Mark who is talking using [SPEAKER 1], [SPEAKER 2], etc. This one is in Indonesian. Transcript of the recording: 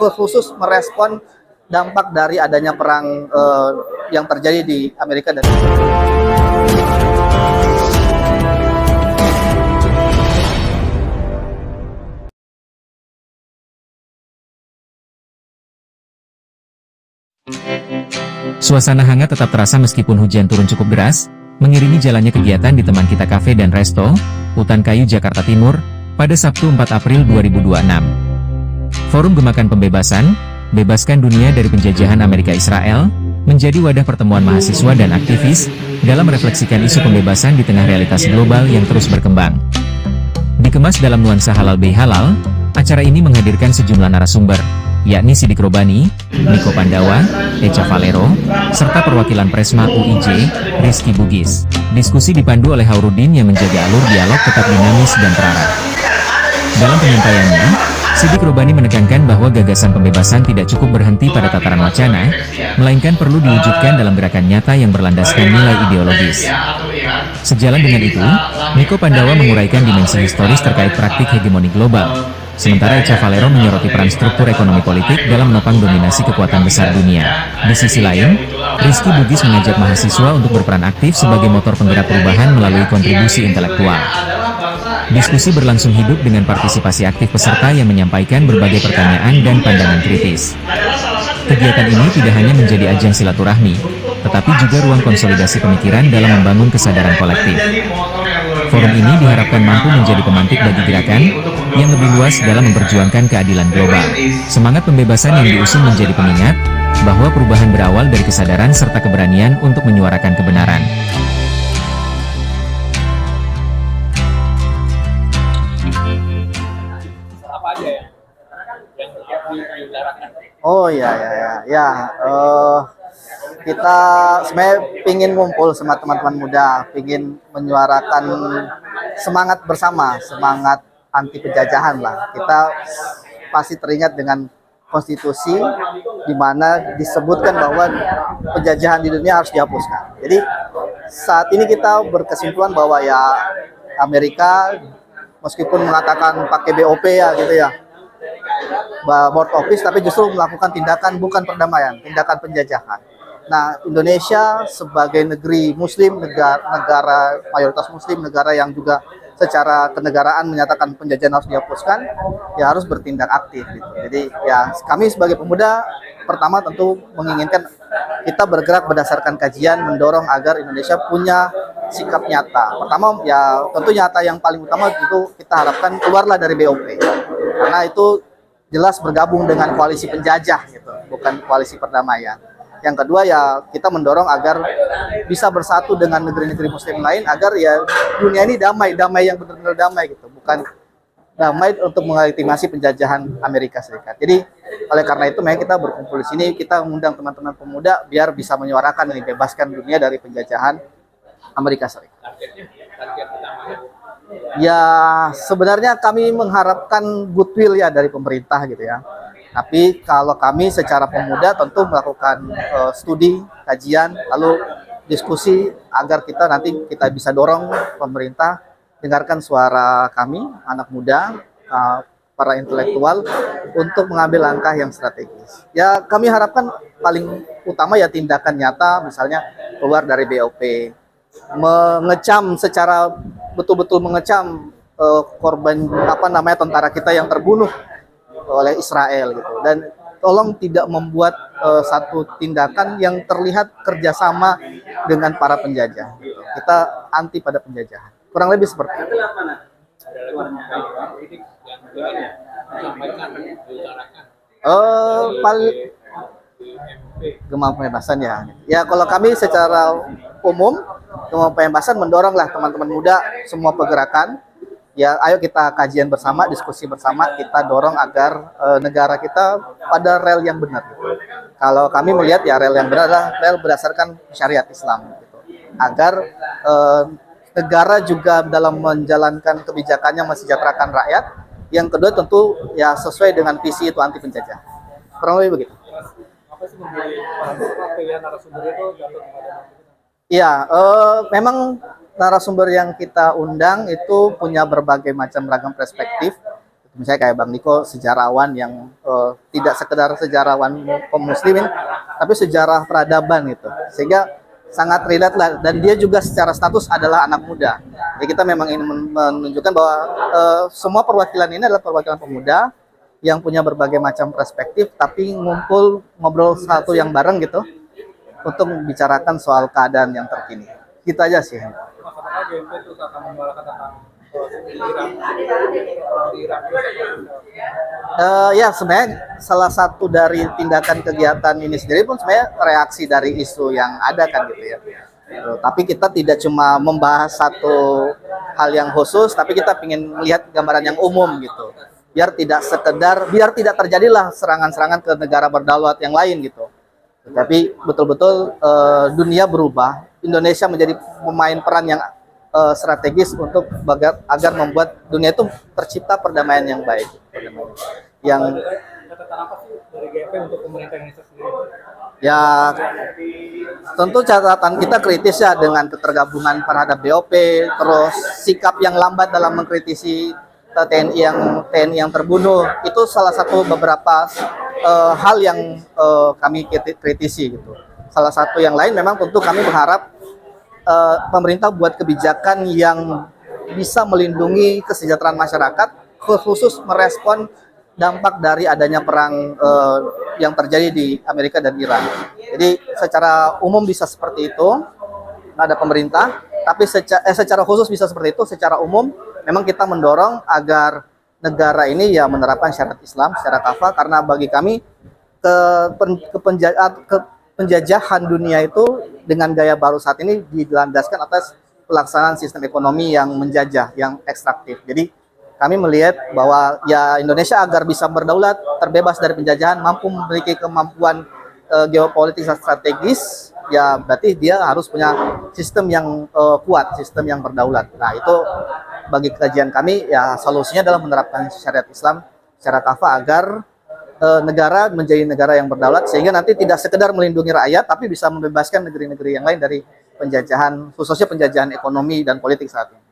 [SPEAKER 1] khusus merespon dampak dari adanya perang yang terjadi di Amerika dan
[SPEAKER 2] Suasana hangat tetap terasa meskipun hujan turun cukup deras, mengiringi jalannya kegiatan di Teman Kita Cafe dan Resto, Hutan Kayu, Jakarta Timur, pada Sabtu 4 April 2026. Forum Gemakan Pembebasan, Bebaskan Dunia dari Penjajahan Amerika Israel, menjadi wadah pertemuan mahasiswa dan aktivis, dalam merefleksikan isu pembebasan di tengah realitas global yang terus berkembang. Dikemas dalam nuansa halal bihalal, acara ini menghadirkan sejumlah narasumber, yakni Sidik Robani, Niko Pandawa, Echa Valero, serta perwakilan Presma UIJ, Rizky Bugis. Diskusi dipandu oleh Haurudin yang menjaga alur dialog tetap dinamis dan terarah. Dalam penyampaiannya, Sidik Robani menekankan bahwa gagasan pembebasan tidak cukup berhenti pada tataran wacana, melainkan perlu diwujudkan dalam gerakan nyata yang berlandaskan nilai ideologis. Sejalan dengan itu, Niko Pandawa menguraikan dimensi historis terkait praktik hegemoni global. Sementara Echa Valero menyoroti peran struktur ekonomi politik dalam menopang dominasi kekuatan besar dunia. Di sisi lain, Rizky Bugis mengajak mahasiswa untuk berperan aktif sebagai motor penggerak perubahan melalui kontribusi intelektual. Diskusi berlangsung hidup dengan partisipasi aktif peserta yang menyampaikan berbagai pertanyaan dan pandangan kritis. Kegiatan ini tidak hanya menjadi ajang silaturahmi, tetapi juga ruang konsolidasi pemikiran dalam membangun kesadaran kolektif. Forum ini diharapkan mampu menjadi pemantik bagi gerakan yang lebih luas dalam memperjuangkan keadilan global. Semangat pembebasan yang diusung menjadi pengingat bahwa perubahan berawal dari kesadaran serta keberanian untuk menyuarakan kebenaran.
[SPEAKER 1] Oh ya, kita sebenarnya pingin ngumpul sama teman-teman muda, pingin menyuarakan semangat bersama, semangat anti penjajahan lah. Kita pasti teringat dengan konstitusi di mana disebutkan bahwa penjajahan di dunia harus dihapuskan. Jadi saat ini kita berkesimpulan bahwa ya Amerika meskipun mengatakan pakai BOP ya gitu ya, board office, tapi justru melakukan tindakan bukan perdamaian, tindakan penjajahan. Nah, Indonesia sebagai negeri Muslim, negara mayoritas Muslim, negara yang juga secara kenegaraan menyatakan penjajahan harus dihapuskan, ya harus bertindak aktif. Gitu. Jadi ya kami sebagai pemuda, pertama tentu menginginkan kita bergerak berdasarkan kajian, mendorong agar Indonesia punya sikap nyata. Pertama ya tentu nyata yang paling utama itu kita harapkan keluarlah dari BOP, karena itu jelas bergabung dengan koalisi penjajah gitu, bukan koalisi perdamaian. Yang kedua ya kita mendorong agar bisa bersatu dengan negeri-negeri Muslim lain agar ya dunia ini damai yang benar-benar damai gitu, bukan damai untuk melegitimasi penjajahan Amerika Serikat. Jadi oleh karena itu memang kita berkumpul di sini, kita mengundang teman-teman pemuda biar bisa menyuarakan ini, bebaskan dunia dari penjajahan Amerika Serikat. Ya sebenarnya kami mengharapkan goodwill ya dari pemerintah gitu ya. Tapi kalau kami secara pemuda tentu melakukan studi, kajian, lalu diskusi agar kita bisa dorong pemerintah dengarkan suara kami, anak muda, para intelektual untuk mengambil langkah yang strategis. Ya kami harapkan paling utama ya tindakan nyata, misalnya keluar dari BOP, mengecam secara betul-betul mengecam korban tentara kita yang terbunuh oleh Israel gitu, dan tolong tidak membuat satu tindakan yang terlihat kerjasama dengan para penjajah gitu. Kita anti pada penjajahan, kurang lebih seperti itu. Gemah pembebasan ya kalau kami secara umum Gemah Pembebasan mendoronglah teman-teman muda semua pergerakan. Ya, ayo kita kajian bersama, diskusi bersama, kita dorong agar negara kita pada rel yang benar. Gitu. Kalau kami melihat ya rel yang benar adalah rel berdasarkan syariat Islam. Gitu. Agar negara juga dalam menjalankan kebijakannya mensejahterakan rakyat. Yang kedua tentu ya sesuai dengan visi itu anti penjajah. Kurang lebih begitu. Apa sih pilihan narasumber itu? Iya, memang narasumber yang kita undang itu punya berbagai macam ragam perspektif, Misalnya kayak Bang Niko, sejarawan yang tidak sekedar sejarawan kaum muslimin, tapi sejarah peradaban gitu. Sehingga sangat relate lah, dan dia juga secara status adalah anak muda. Jadi kita memang ingin menunjukkan bahwa semua perwakilan ini adalah perwakilan pemuda yang punya berbagai macam perspektif, tapi ngumpul ngobrol satu yang bareng gitu untuk membicarakan soal keadaan yang terkini. Gitu aja sih.
[SPEAKER 3] Apakah GMP itu akan menyuarakan tentang Irak?
[SPEAKER 1] Ya sebenarnya salah satu dari tindakan kegiatan ini sendiri pun sebenarnya reaksi dari isu yang ada kan gitu ya. Tapi kita tidak cuma membahas satu hal yang khusus, tapi kita ingin melihat gambaran yang umum gitu. Biar tidak terjadilah serangan-serangan ke negara berdaulat yang lain gitu. Tapi betul-betul dunia berubah, Indonesia menjadi pemain peran yang strategis untuk agar membuat dunia itu tercipta perdamaian yang baik. Yang
[SPEAKER 3] Catatan apa sih dari GMP untuk pemerintah Indonesia sendiri?
[SPEAKER 1] ya tentu catatan kita kritis ya dengan ketergabungan terhadap BOP, terus sikap yang lambat dalam mengkritisi TNI yang terbunuh, itu salah satu beberapa hal yang kami kritisi gitu. Salah satu yang lain memang tentu kami berharap pemerintah buat kebijakan yang bisa melindungi kesejahteraan masyarakat, khusus merespon dampak dari adanya perang yang terjadi di Amerika dan Iran. Jadi secara umum bisa seperti itu, ada pemerintah, tapi secara khusus bisa seperti itu. Secara umum memang kita mendorong agar negara ini ya menerapkan syariat Islam secara kafah, karena bagi kami penjajahan dunia itu dengan gaya baru saat ini dilandaskan atas pelaksanaan sistem ekonomi yang menjajah, yang ekstraktif. Jadi kami melihat bahwa ya Indonesia agar bisa berdaulat, terbebas dari penjajahan, mampu memiliki kemampuan geopolitik strategis, ya berarti dia harus punya sistem yang kuat, sistem yang berdaulat. Nah itu bagi kajian kami ya solusinya adalah menerapkan syariat Islam secara kafah agar negara menjadi negara yang berdaulat, sehingga nanti tidak sekedar melindungi rakyat, tapi bisa membebaskan negeri-negeri yang lain dari penjajahan, khususnya penjajahan ekonomi dan politik saat ini.